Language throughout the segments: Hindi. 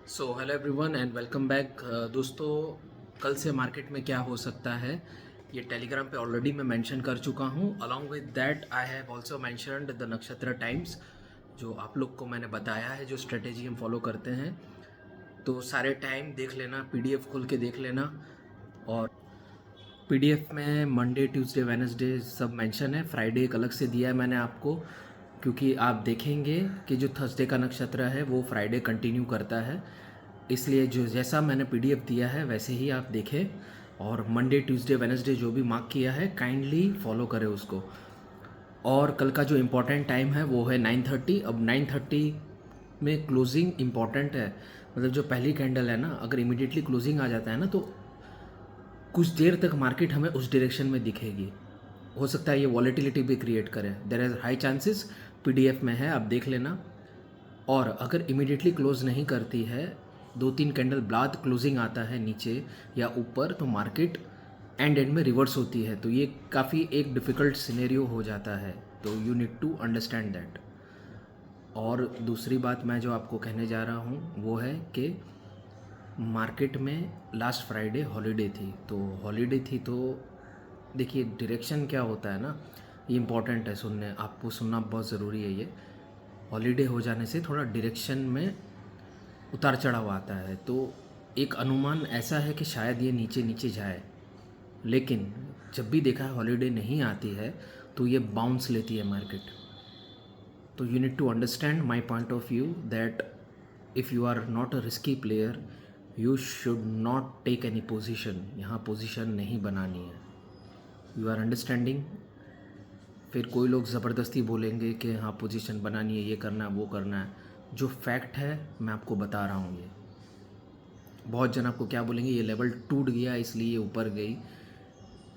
So hello everyone and welcome back. दोस्तों, कल से मार्केट में क्या हो सकता है ये टेलीग्राम पे ऑलरेडी मैं मेंशन कर चुका हूँ। Along with that I have also mentioned the नक्षत्र टाइम्स, जो आप लोग को मैंने बताया है जो स्ट्रेटेजी हम फॉलो करते हैं। तो सारे टाइम देख लेना, पीडीएफ खोल के देख लेना। और पीडीएफ में मंडे ट्यूसडे वेडनेसडे सब मेंशन है। फ्राइडे एक अलग से दिया है मैंने आपको, क्योंकि आप देखेंगे कि जो थर्सडे का नक्षत्र है वो फ्राइडे कंटिन्यू करता है। इसलिए जो जैसा मैंने पीडीएफ दिया है वैसे ही आप देखें, और मंडे ट्यूसडे वेडनेसडे जो भी मार्क किया है काइंडली फॉलो करें उसको। और कल का जो इम्पोर्टेंट टाइम है वो है 9:30। अब 9:30 में क्लोजिंग इम्पॉर्टेंट है, मतलब जो पहली कैंडल है ना, अगर इमीडिएटली क्लोजिंग आ जाता है ना तो कुछ देर तक मार्केट हमें उस डायरेक्शन में दिखेगी। हो सकता है ये वॉलेटिलिटी भी क्रिएट करे। There is high chances, PDF में है, आप देख लेना। और अगर इमीडिएटली क्लोज नहीं करती है, 2-3 कैंडल बाद क्लोजिंग आता है नीचे या ऊपर, तो मार्केट एंड में रिवर्स होती है। तो ये काफ़ी एक डिफ़िकल्ट सिनेरियो हो जाता है। तो you need to understand that. और दूसरी बात मैं जो आपको कहने जा रहा हूँ वो है कि मार्केट में लास्ट फ्राइडे हॉलीडे थी तो देखिए डायरेक्शन क्या होता है ना, ये इम्पॉर्टेंट है सुनने, आपको सुनना बहुत ज़रूरी है। ये हॉलीडे हो जाने से थोड़ा डायरेक्शन में उतार चढ़ाव आता है। तो एक अनुमान ऐसा है कि शायद ये नीचे नीचे जाए, लेकिन जब भी देखा है हॉलीडे नहीं आती है तो ये बाउंस लेती है मार्केट। तो you need to understand my point of view that if you are not a risky player you should not take any position. यहाँ पोजिशन नहीं बनानी है। You are understanding. फिर कोई लोग ज़बरदस्ती बोलेंगे कि हाँ पोजीशन बनानी है, ये करना है, वो करना है। जो फैक्ट है मैं आपको बता रहा हूँ। ये बहुत जन आपको क्या बोलेंगे, ये लेवल टूट गया इसलिए ये ऊपर गई,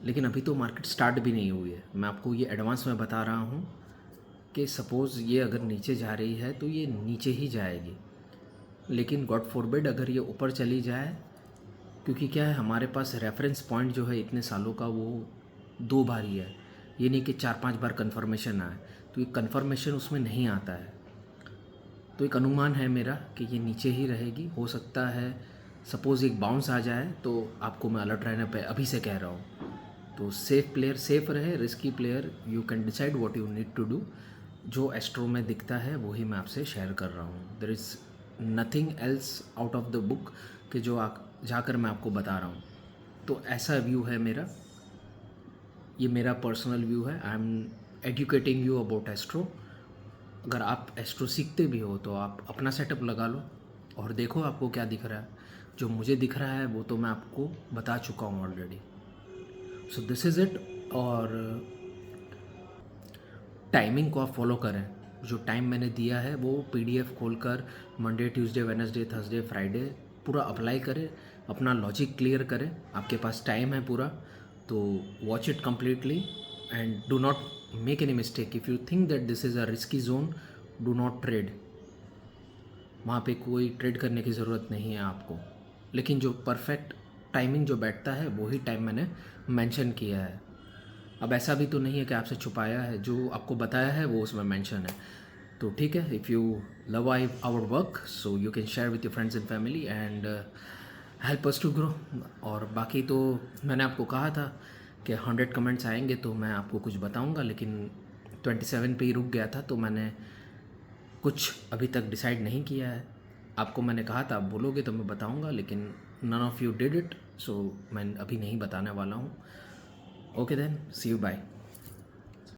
लेकिन अभी तो मार्केट स्टार्ट भी नहीं हुई है। मैं आपको ये एडवांस में बता रहा हूँ कि सपोज़ ये अगर नीचे जा रही है तो ये नीचे ही जाएगी, लेकिन गॉड फॉरबिड अगर ये ऊपर चली जाए, क्योंकि क्या है हमारे पास रेफरेंस पॉइंट जो है इतने सालों का वो 2 बार ही है। ये नहीं कि 4-5 बार कन्फर्मेशन आए, तो ये कन्फर्मेशन उसमें नहीं आता है। तो एक अनुमान है मेरा कि ये नीचे ही रहेगी। हो सकता है सपोज़ एक बाउंस आ जाए तो आपको मैं अलर्ट रहने पे अभी से कह रहा हूँ। तो सेफ प्लेयर सेफ रहे, risky player you can decide what you need to do. जो एस्ट्रो में दिखता है वही मैं आपसे शेयर कर रहा हूँ। There is nothing else out of the book कि जो जाकर मैं आपको बता रहा हूँ। तो ऐसा व्यू है मेरा, ये मेरा पर्सनल व्यू है। I am educating you about astro. अगर आप एस्ट्रो सीखते भी हो तो आप अपना सेटअप लगा लो और देखो आपको क्या दिख रहा है। जो मुझे दिख रहा है वो तो मैं आपको बता चुका हूँ already. So this is it. और टाइमिंग को आप फॉलो करें। जो टाइम मैंने दिया है वो पीडीएफ खोलकर Monday Tuesday Wednesday Thursday Friday पूरा अप्लाई करें, अपना लॉजिक क्लियर करें। आपके पास टाइम है पूरा, तो watch it completely and do not make any mistake. If you think that this is a risky zone, do not trade. वहाँ पे कोई ट्रेड करने की ज़रूरत नहीं है आपको। लेकिन जो परफेक्ट टाइमिंग जो बैठता है वही टाइम मैंने मेंशन किया है। अब ऐसा भी तो नहीं है कि आपसे छुपाया है, जो आपको बताया है वो उसमें मेंशन है। तो ठीक है, if you love I our work so you can share with your friends and family and help us to grow. और बाकी तो मैंने आपको कहा था कि 100 कमेंट्स आएंगे तो मैं आपको कुछ बताऊंगा, लेकिन 27 पे ही रुक गया था, तो मैंने कुछ अभी तक डिसाइड नहीं किया है। आपको मैंने कहा था आप बोलोगे तो मैं बताऊंगा, लेकिन none of you did it, so मैं अभी नहीं बताने वाला हूँ। Okay then, see you, bye.